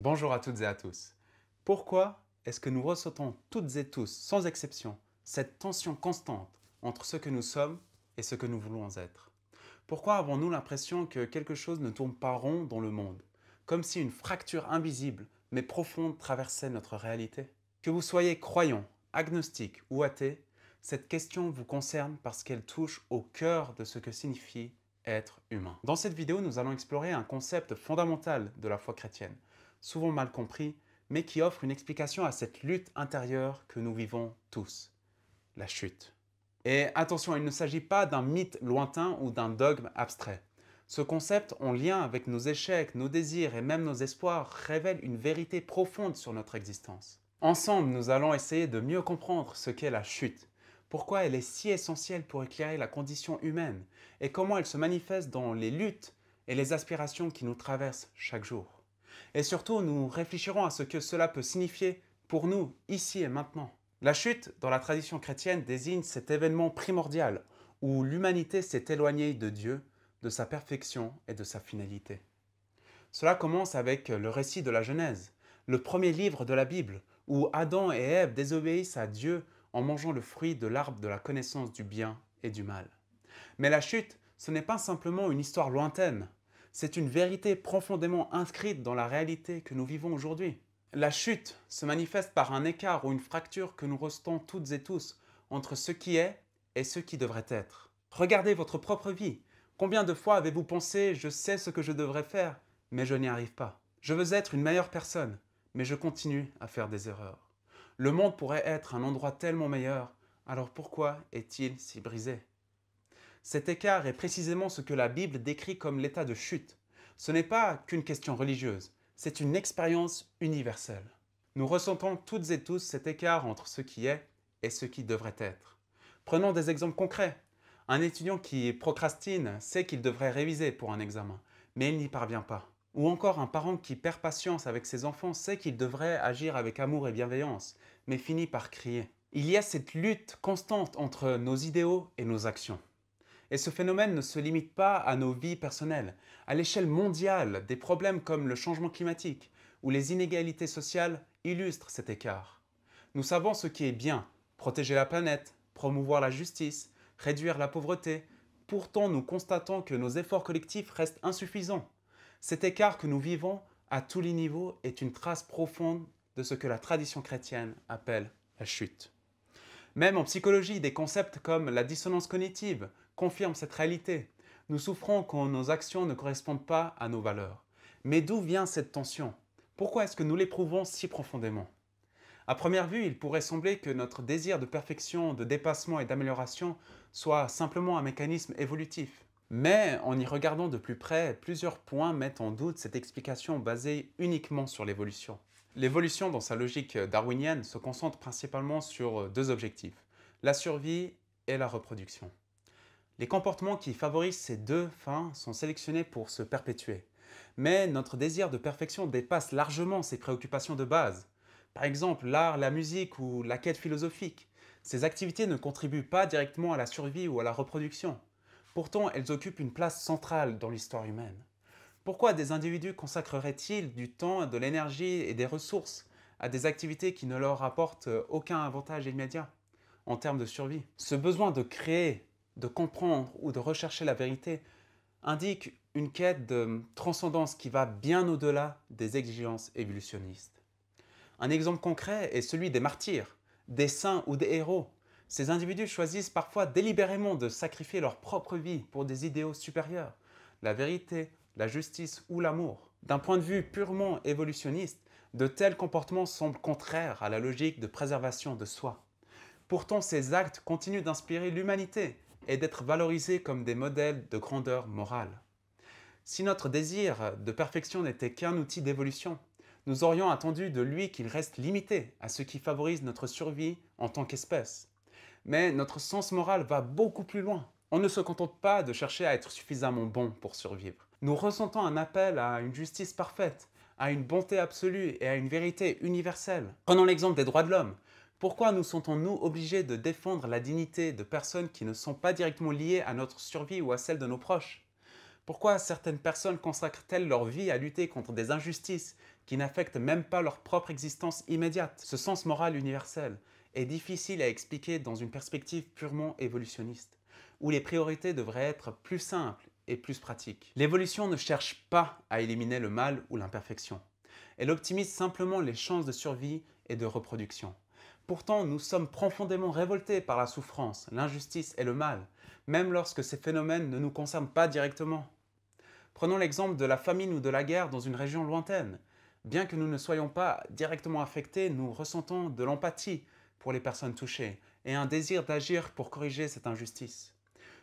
Bonjour à toutes et à tous. Pourquoi est-ce que nous ressentons toutes et tous, sans exception, cette tension constante entre ce que nous sommes et ce que nous voulons être? Pourquoi avons-nous l'impression que quelque chose ne tourne pas rond dans le monde, comme si une fracture invisible mais profonde traversait notre réalité? Que vous soyez croyant, agnostique ou athée, cette question vous concerne parce qu'elle touche au cœur de ce que signifie être humain. Dans cette vidéo, nous allons explorer un concept fondamental de la foi chrétienne, souvent mal compris, mais qui offre une explication à cette lutte intérieure que nous vivons tous, la chute. Et attention, il ne s'agit pas d'un mythe lointain ou d'un dogme abstrait. Ce concept, en lien avec nos échecs, nos désirs et même nos espoirs, révèle une vérité profonde sur notre existence. Ensemble, nous allons essayer de mieux comprendre ce qu'est la chute, pourquoi elle est si essentielle pour éclairer la condition humaine et comment elle se manifeste dans les luttes et les aspirations qui nous traversent chaque jour. Et surtout, nous réfléchirons à ce que cela peut signifier pour nous, ici et maintenant. La chute, dans la tradition chrétienne, désigne cet événement primordial où l'humanité s'est éloignée de Dieu, de sa perfection et de sa finalité. Cela commence avec le récit de la Genèse, le premier livre de la Bible, où Adam et Ève désobéissent à Dieu en mangeant le fruit de l'arbre de la connaissance du bien et du mal. Mais la chute, ce n'est pas simplement une histoire lointaine, c'est une vérité profondément inscrite dans la réalité que nous vivons aujourd'hui. La chute se manifeste par un écart ou une fracture que nous ressentons toutes et tous entre ce qui est et ce qui devrait être. Regardez votre propre vie. Combien de fois avez-vous pensé « je sais ce que je devrais faire, mais je n'y arrive pas ». Je veux être une meilleure personne, mais je continue à faire des erreurs. Le monde pourrait être un endroit tellement meilleur, alors pourquoi est-il si brisé ? Cet écart est précisément ce que la Bible décrit comme l'état de chute. Ce n'est pas qu'une question religieuse, c'est une expérience universelle. Nous ressentons toutes et tous cet écart entre ce qui est et ce qui devrait être. Prenons des exemples concrets. Un étudiant qui procrastine sait qu'il devrait réviser pour un examen, mais il n'y parvient pas. Ou encore un parent qui perd patience avec ses enfants sait qu'il devrait agir avec amour et bienveillance, mais finit par crier. Il y a cette lutte constante entre nos idéaux et nos actions. Et ce phénomène ne se limite pas à nos vies personnelles. À l'échelle mondiale, des problèmes comme le changement climatique ou les inégalités sociales illustrent cet écart. Nous savons ce qui est bien, protéger la planète, promouvoir la justice, réduire la pauvreté. Pourtant, nous constatons que nos efforts collectifs restent insuffisants. Cet écart que nous vivons à tous les niveaux est une trace profonde de ce que la tradition chrétienne appelle la chute. Même en psychologie, des concepts comme la dissonance cognitive confirment cette réalité. Nous souffrons quand nos actions ne correspondent pas à nos valeurs. Mais d'où vient cette tension? Pourquoi est-ce que nous l'éprouvons si profondément? À première vue, il pourrait sembler que notre désir de perfection, de dépassement et d'amélioration soit simplement un mécanisme évolutif. Mais en y regardant de plus près, plusieurs points mettent en doute cette explication basée uniquement sur l'évolution. L'évolution, dans sa logique darwinienne, se concentre principalement sur deux objectifs, la survie et la reproduction. Les comportements qui favorisent ces deux fins sont sélectionnés pour se perpétuer. Mais notre désir de perfection dépasse largement ces préoccupations de base. Par exemple, l'art, la musique ou la quête philosophique. Ces activités ne contribuent pas directement à la survie ou à la reproduction. Pourtant, elles occupent une place centrale dans l'histoire humaine. Pourquoi des individus consacreraient-ils du temps, de l'énergie et des ressources à des activités qui ne leur apportent aucun avantage immédiat en termes de survie? Ce besoin de créer, de comprendre ou de rechercher la vérité indique une quête de transcendance qui va bien au-delà des exigences évolutionnistes. Un exemple concret est celui des martyrs, des saints ou des héros. Ces individus choisissent parfois délibérément de sacrifier leur propre vie pour des idéaux supérieurs, la vérité, la justice ou l'amour. D'un point de vue purement évolutionniste, de tels comportements semblent contraires à la logique de préservation de soi. Pourtant, ces actes continuent d'inspirer l'humanité et d'être valorisés comme des modèles de grandeur morale. Si notre désir de perfection n'était qu'un outil d'évolution, nous aurions attendu de lui qu'il reste limité à ce qui favorise notre survie en tant qu'espèce. Mais notre sens moral va beaucoup plus loin. On ne se contente pas de chercher à être suffisamment bon pour survivre. Nous ressentons un appel à une justice parfaite, à une bonté absolue et à une vérité universelle. Prenons l'exemple des droits de l'homme. Pourquoi nous sentons-nous obligés de défendre la dignité de personnes qui ne sont pas directement liées à notre survie ou à celle de nos proches? Pourquoi certaines personnes consacrent-elles leur vie à lutter contre des injustices qui n'affectent même pas leur propre existence immédiate. Ce sens moral universel est difficile à expliquer dans une perspective purement évolutionniste, où les priorités devraient être plus simples et plus pratiques. L'évolution ne cherche pas à éliminer le mal ou l'imperfection. Elle optimise simplement les chances de survie et de reproduction. Pourtant, nous sommes profondément révoltés par la souffrance, l'injustice et le mal, même lorsque ces phénomènes ne nous concernent pas directement. Prenons l'exemple de la famine ou de la guerre dans une région lointaine. Bien que nous ne soyons pas directement affectés, nous ressentons de l'empathie pour les personnes touchées et un désir d'agir pour corriger cette injustice.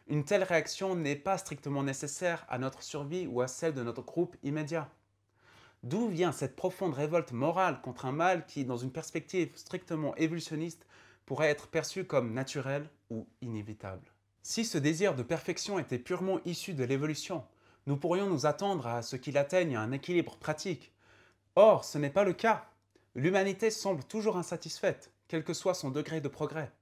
Une telle réaction n'est pas strictement nécessaire à notre survie ou à celle de notre groupe immédiat. D'où vient cette profonde révolte morale contre un mal qui, dans une perspective strictement évolutionniste, pourrait être perçu comme naturel ou inévitable? Si ce désir de perfection était purement issu de l'évolution, nous pourrions nous attendre à ce qu'il atteigne un équilibre pratique. Or, ce n'est pas le cas. L'humanité semble toujours insatisfaite, quel que soit son degré de progrès.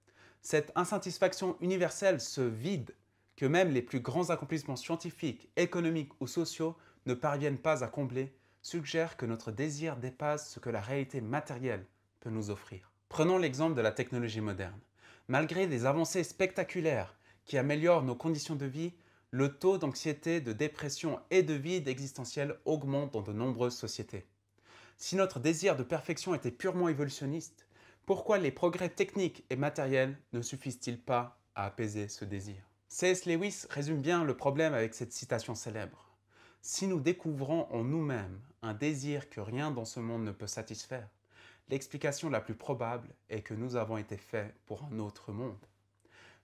Cette insatisfaction universelle se vide que même les plus grands accomplissements scientifiques, économiques ou sociaux ne parviennent pas à combler, suggère que notre désir dépasse ce que la réalité matérielle peut nous offrir. Prenons l'exemple de la technologie moderne. Malgré des avancées spectaculaires qui améliorent nos conditions de vie, le taux d'anxiété, de dépression et de vide existentiel augmente dans de nombreuses sociétés. Si notre désir de perfection était purement évolutionniste, pourquoi les progrès techniques et matériels ne suffisent-ils pas à apaiser ce désir? C.S. Lewis résume bien le problème avec cette citation célèbre. Si nous découvrons en nous-mêmes un désir que rien dans ce monde ne peut satisfaire, l'explication la plus probable est que nous avons été faits pour un autre monde.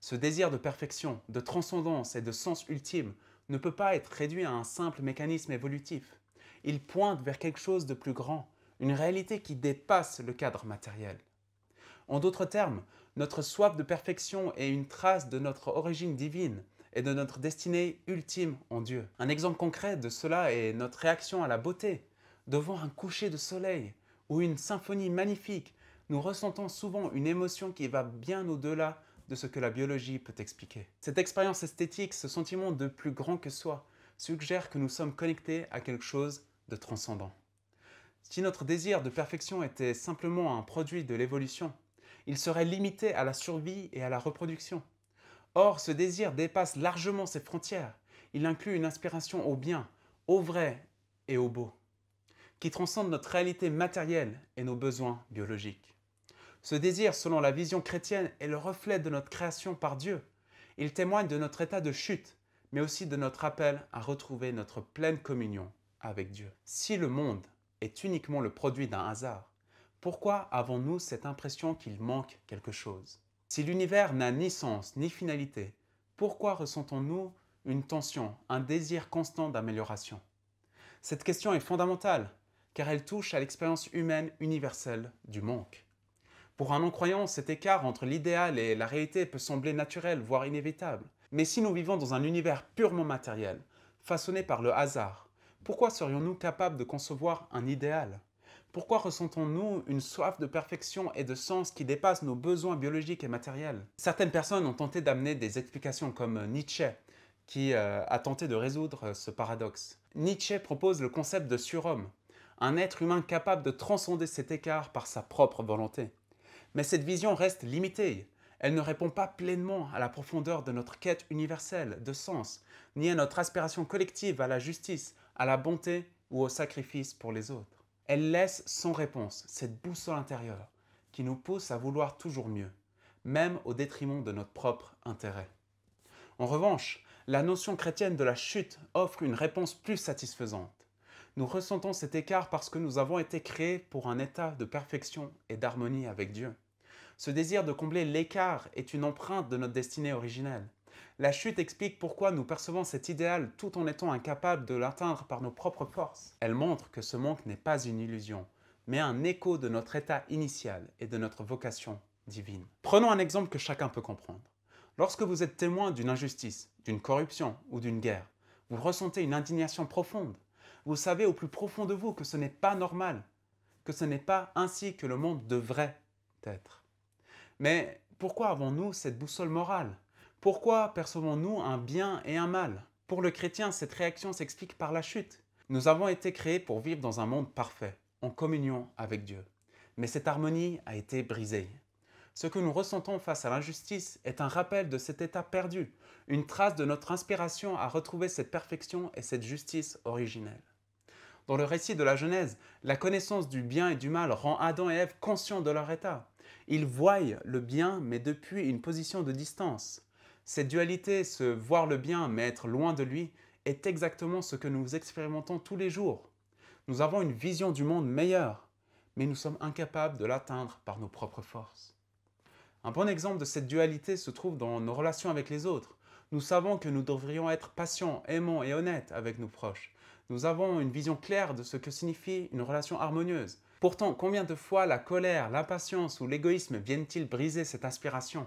Ce désir de perfection, de transcendance et de sens ultime ne peut pas être réduit à un simple mécanisme évolutif. Il pointe vers quelque chose de plus grand, une réalité qui dépasse le cadre matériel. En d'autres termes, notre soif de perfection est une trace de notre origine divine et de notre destinée ultime en Dieu. Un exemple concret de cela est notre réaction à la beauté. Devant un coucher de soleil ou une symphonie magnifique, nous ressentons souvent une émotion qui va bien au-delà de ce que la biologie peut expliquer. Cette expérience esthétique, ce sentiment de plus grand que soi, suggère que nous sommes connectés à quelque chose de transcendant. Si notre désir de perfection était simplement un produit de l'évolution, il serait limité à la survie et à la reproduction. Or, ce désir dépasse largement ces frontières. Il inclut une inspiration au bien, au vrai et au beau, qui transcende notre réalité matérielle et nos besoins biologiques. Ce désir, selon la vision chrétienne, est le reflet de notre création par Dieu. Il témoigne de notre état de chute, mais aussi de notre appel à retrouver notre pleine communion avec Dieu. Si le monde est uniquement le produit d'un hasard, pourquoi avons-nous cette impression qu'il manque quelque chose? Si l'univers n'a ni sens ni finalité, pourquoi ressentons-nous une tension, un désir constant d'amélioration? Cette question est fondamentale, car elle touche à l'expérience humaine universelle du manque. Pour un non-croyant, cet écart entre l'idéal et la réalité peut sembler naturel, voire inévitable. Mais si nous vivons dans un univers purement matériel, façonné par le hasard, pourquoi serions-nous capables de concevoir un idéal? Pourquoi ressentons-nous une soif de perfection et de sens qui dépasse nos besoins biologiques et matériels? Certaines personnes ont tenté d'amener des explications comme Nietzsche, qui a tenté de résoudre ce paradoxe. Nietzsche propose le concept de surhomme, un être humain capable de transcender cet écart par sa propre volonté. Mais cette vision reste limitée. Elle ne répond pas pleinement à la profondeur de notre quête universelle de sens, ni à notre aspiration collective à la justice, à la bonté ou au sacrifice pour les autres. Elle laisse sans réponse cette boussole intérieure qui nous pousse à vouloir toujours mieux, même au détriment de notre propre intérêt. En revanche, la notion chrétienne de la chute offre une réponse plus satisfaisante. Nous ressentons cet écart parce que nous avons été créés pour un état de perfection et d'harmonie avec Dieu. Ce désir de combler l'écart est une empreinte de notre destinée originelle. La chute explique pourquoi nous percevons cet idéal tout en étant incapables de l'atteindre par nos propres forces. Elle montre que ce manque n'est pas une illusion, mais un écho de notre état initial et de notre vocation divine. Prenons un exemple que chacun peut comprendre. Lorsque vous êtes témoin d'une injustice, d'une corruption ou d'une guerre, vous ressentez une indignation profonde. Vous savez au plus profond de vous que ce n'est pas normal, que ce n'est pas ainsi que le monde devrait être. Mais pourquoi avons-nous cette boussole morale? Pourquoi percevons-nous un bien et un mal? Pour le chrétien, cette réaction s'explique par la chute. Nous avons été créés pour vivre dans un monde parfait, en communion avec Dieu. Mais cette harmonie a été brisée. Ce que nous ressentons face à l'injustice est un rappel de cet état perdu, une trace de notre inspiration à retrouver cette perfection et cette justice originelle. Dans le récit de la Genèse, la connaissance du bien et du mal rend Adam et Ève conscients de leur état. Ils voient le bien, mais depuis une position de distance. Cette dualité, se voir le bien, mais être loin de lui, est exactement ce que nous expérimentons tous les jours. Nous avons une vision du monde meilleure, mais nous sommes incapables de l'atteindre par nos propres forces. Un bon exemple de cette dualité se trouve dans nos relations avec les autres. Nous savons que nous devrions être patients, aimants et honnêtes avec nos proches. Nous avons une vision claire de ce que signifie une relation harmonieuse. Pourtant, combien de fois la colère, l'impatience ou l'égoïsme viennent-ils briser cette aspiration?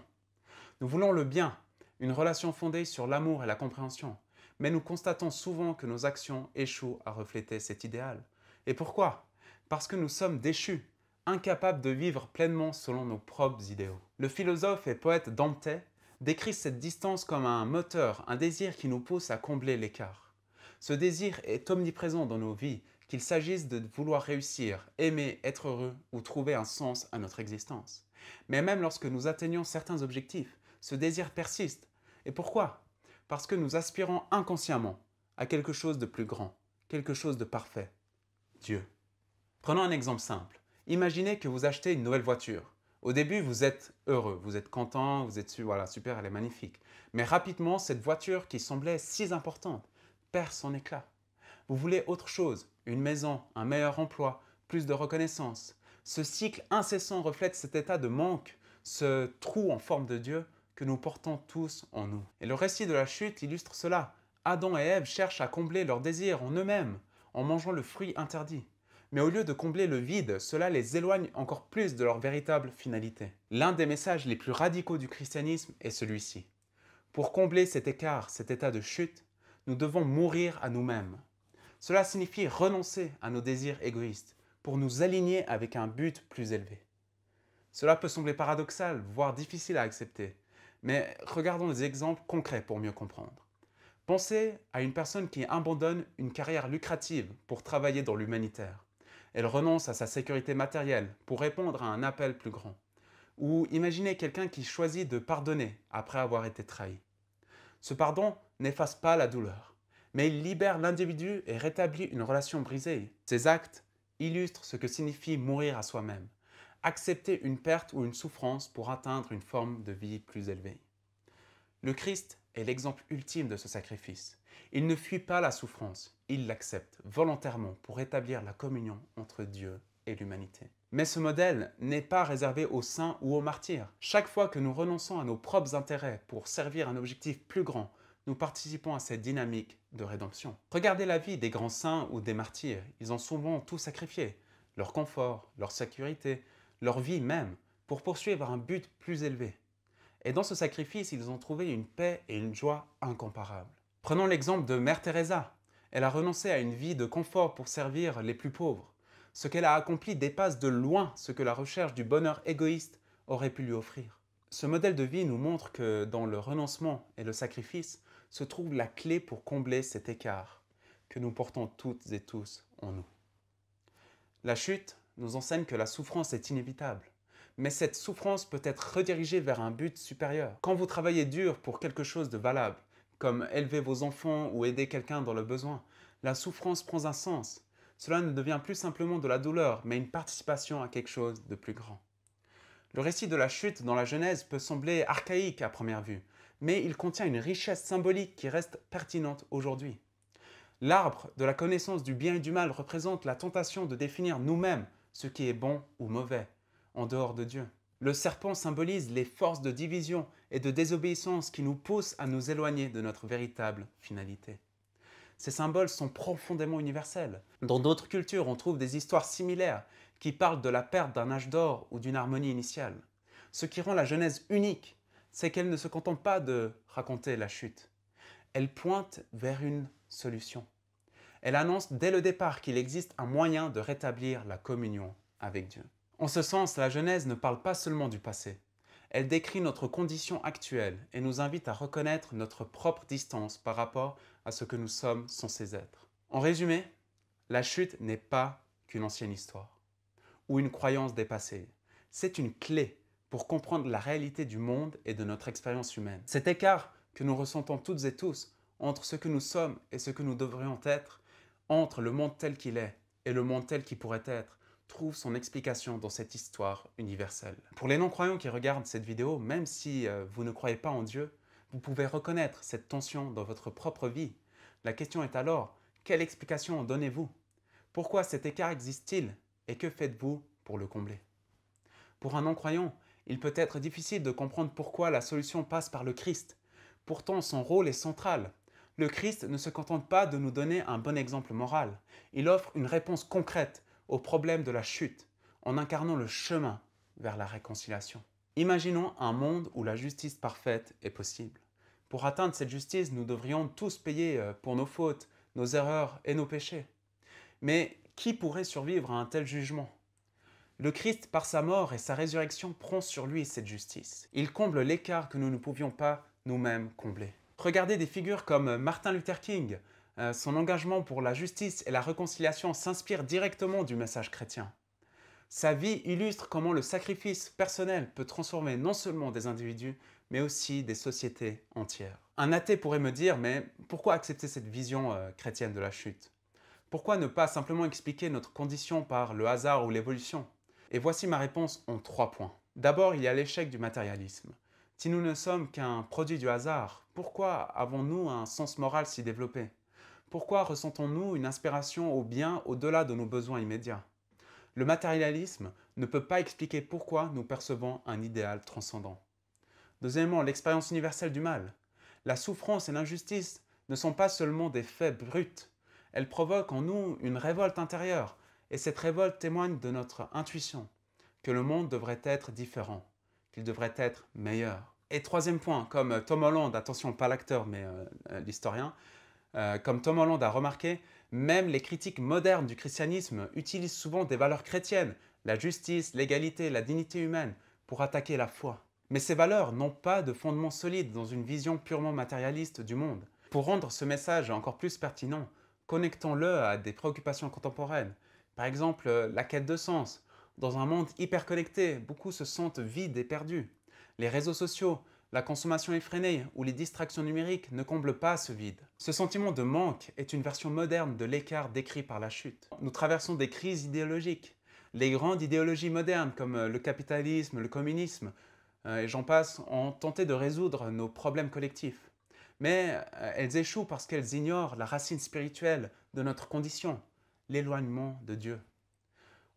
Nous voulons le bien, une relation fondée sur l'amour et la compréhension, mais nous constatons souvent que nos actions échouent à refléter cet idéal. Et pourquoi? Parce que nous sommes déchus, incapables de vivre pleinement selon nos propres idéaux. Le philosophe et poète Dante décrit cette distance comme un moteur, un désir qui nous pousse à combler l'écart. Ce désir est omniprésent dans nos vies, qu'il s'agisse de vouloir réussir, aimer, être heureux ou trouver un sens à notre existence. Mais même lorsque nous atteignons certains objectifs, ce désir persiste. Et pourquoi? Parce que nous aspirons inconsciemment à quelque chose de plus grand, quelque chose de parfait, Dieu. Prenons un exemple simple. Imaginez que vous achetez une nouvelle voiture. Au début, vous êtes heureux, vous êtes content, vous êtes voilà, super, elle est magnifique. Mais rapidement, cette voiture qui semblait si importante perd son éclat. Vous voulez autre chose, une maison, un meilleur emploi, plus de reconnaissance. Ce cycle incessant reflète cet état de manque, ce trou en forme de Dieu que nous portons tous en nous. Et le récit de la chute illustre cela. Adam et Ève cherchent à combler leurs désirs en eux-mêmes, en mangeant le fruit interdit. Mais au lieu de combler le vide, cela les éloigne encore plus de leur véritable finalité. L'un des messages les plus radicaux du christianisme est celui-ci. Pour combler cet écart, cet état de chute, nous devons mourir à nous-mêmes. Cela signifie renoncer à nos désirs égoïstes pour nous aligner avec un but plus élevé. Cela peut sembler paradoxal, voire difficile à accepter, mais regardons des exemples concrets pour mieux comprendre. Pensez à une personne qui abandonne une carrière lucrative pour travailler dans l'humanitaire. Elle renonce à sa sécurité matérielle pour répondre à un appel plus grand. Ou imaginez quelqu'un qui choisit de pardonner après avoir été trahi. Ce pardon n'efface pas la douleur, mais il libère l'individu et rétablit une relation brisée. Ces actes illustrent ce que signifie mourir à soi-même, accepter une perte ou une souffrance pour atteindre une forme de vie plus élevée. Le Christ est l'exemple ultime de ce sacrifice. Il ne fuit pas la souffrance, il l'accepte volontairement pour établir la communion entre Dieu et l'humanité. Mais ce modèle n'est pas réservé aux saints ou aux martyrs. Chaque fois que nous renonçons à nos propres intérêts pour servir un objectif plus grand, nous participons à cette dynamique de rédemption. Regardez la vie des grands saints ou des martyrs. Ils ont souvent tout sacrifié, leur confort, leur sécurité, leur vie même, pour poursuivre un but plus élevé. Et dans ce sacrifice, ils ont trouvé une paix et une joie incomparables. Prenons l'exemple de Mère Teresa. Elle a renoncé à une vie de confort pour servir les plus pauvres. Ce qu'elle a accompli dépasse de loin ce que la recherche du bonheur égoïste aurait pu lui offrir. Ce modèle de vie nous montre que dans le renoncement et le sacrifice se trouve la clé pour combler cet écart que nous portons toutes et tous en nous. La chute nous enseigne que la souffrance est inévitable, mais cette souffrance peut être redirigée vers un but supérieur. Quand vous travaillez dur pour quelque chose de valable, comme élever vos enfants ou aider quelqu'un dans le besoin, la souffrance prend un sens. Cela ne devient plus simplement de la douleur, mais une participation à quelque chose de plus grand. Le récit de la chute dans la Genèse peut sembler archaïque à première vue, mais il contient une richesse symbolique qui reste pertinente aujourd'hui. L'arbre de la connaissance du bien et du mal représente la tentation de définir nous-mêmes ce qui est bon ou mauvais, en dehors de Dieu. Le serpent symbolise les forces de division et de désobéissance qui nous poussent à nous éloigner de notre véritable finalité. Ces symboles sont profondément universels. Dans d'autres cultures, on trouve des histoires similaires qui parlent de la perte d'un âge d'or ou d'une harmonie initiale. Ce qui rend la Genèse unique, c'est qu'elle ne se contente pas de raconter la chute. Elle pointe vers une solution. Elle annonce dès le départ qu'il existe un moyen de rétablir la communion avec Dieu. En ce sens, la Genèse ne parle pas seulement du passé. Elle décrit notre condition actuelle et nous invite à reconnaître notre propre distance par rapport à ce que nous sommes censés être. En résumé, la chute n'est pas qu'une ancienne histoire ou une croyance dépassée. C'est une clé pour comprendre la réalité du monde et de notre expérience humaine. Cet écart que nous ressentons toutes et tous entre ce que nous sommes et ce que nous devrions être, entre le monde tel qu'il est et le monde tel qu'il pourrait être, trouve son explication dans cette histoire universelle. Pour les non-croyants qui regardent cette vidéo, même si vous ne croyez pas en Dieu, vous pouvez reconnaître cette tension dans votre propre vie. La question est alors, quelle explication en donnez-vous? Pourquoi cet écart existe-t-il et que faites-vous pour le combler? Pour un non-croyant, il peut être difficile de comprendre pourquoi la solution passe par le Christ. Pourtant, son rôle est central. Le Christ ne se contente pas de nous donner un bon exemple moral. Il offre une réponse concrète au problème de la chute, en incarnant le chemin vers la réconciliation. Imaginons un monde où la justice parfaite est possible. Pour atteindre cette justice, nous devrions tous payer pour nos fautes, nos erreurs et nos péchés. Mais qui pourrait survivre à un tel jugement? Le Christ, par sa mort et sa résurrection, prend sur lui cette justice. Il comble l'écart que nous ne pouvions pas nous-mêmes combler. Regardez des figures comme Martin Luther King. Son engagement pour la justice et la réconciliation s'inspire directement du message chrétien. Sa vie illustre comment le sacrifice personnel peut transformer non seulement des individus, mais aussi des sociétés entières. Un athée pourrait me dire, mais pourquoi accepter cette vision chrétienne de la chute? Pourquoi ne pas simplement expliquer notre condition par le hasard ou l'évolution? Et voici ma réponse en 3 points. D'abord, il y a l'échec du matérialisme. Si nous ne sommes qu'un produit du hasard, pourquoi avons-nous un sens moral si développé? Pourquoi ressentons-nous une inspiration au bien au-delà de nos besoins immédiats? Le matérialisme ne peut pas expliquer pourquoi nous percevons un idéal transcendant. Deuxièmement, l'expérience universelle du mal. La souffrance et l'injustice ne sont pas seulement des faits bruts. Elles provoquent en nous une révolte intérieure, et cette révolte témoigne de notre intuition, que le monde devrait être différent, qu'il devrait être meilleur. Et troisième point, comme Tom Holland, attention pas l'acteur mais l'historien, comme Tom Holland a remarqué, même les critiques modernes du christianisme utilisent souvent des valeurs chrétiennes, la justice, l'égalité, la dignité humaine, pour attaquer la foi. Mais ces valeurs n'ont pas de fondement solide dans une vision purement matérialiste du monde. Pour rendre ce message encore plus pertinent, connectons-le à des préoccupations contemporaines. Par exemple, la quête de sens. Dans un monde hyper connecté, beaucoup se sentent vides et perdus. Les réseaux sociaux, la consommation effrénée ou les distractions numériques ne comblent pas ce vide. Ce sentiment de manque est une version moderne de l'écart décrit par la chute. Nous traversons des crises idéologiques. Les grandes idéologies modernes comme le capitalisme, le communisme, et j'en passe, ont tenté de résoudre nos problèmes collectifs. Mais elles échouent parce qu'elles ignorent la racine spirituelle de notre condition, l'éloignement de Dieu.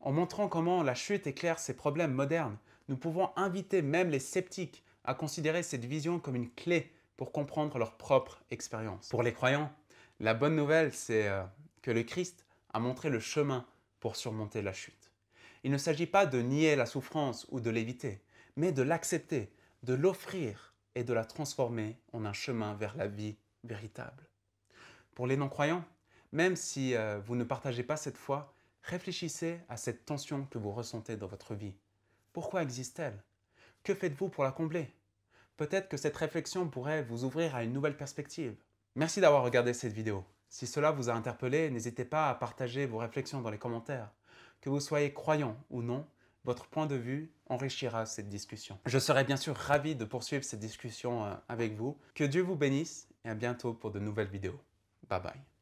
En montrant comment la chute éclaire ces problèmes modernes, nous pouvons inviter même les sceptiques à considérer cette vision comme une clé pour comprendre leur propre expérience. Pour les croyants, la bonne nouvelle, c'est que le Christ a montré le chemin pour surmonter la chute. Il ne s'agit pas de nier la souffrance ou de l'éviter, mais de l'accepter, de l'offrir et de la transformer en un chemin vers la vie véritable. Pour les non-croyants, même si vous ne partagez pas cette foi, réfléchissez à cette tension que vous ressentez dans votre vie. Pourquoi existe-t-elle? Que faites-vous pour la combler? Peut-être que cette réflexion pourrait vous ouvrir à une nouvelle perspective. Merci d'avoir regardé cette vidéo. Si cela vous a interpellé, n'hésitez pas à partager vos réflexions dans les commentaires. Que vous soyez croyant ou non, votre point de vue enrichira cette discussion. Je serai bien sûr ravi de poursuivre cette discussion avec vous. Que Dieu vous bénisse et à bientôt pour de nouvelles vidéos. Bye bye.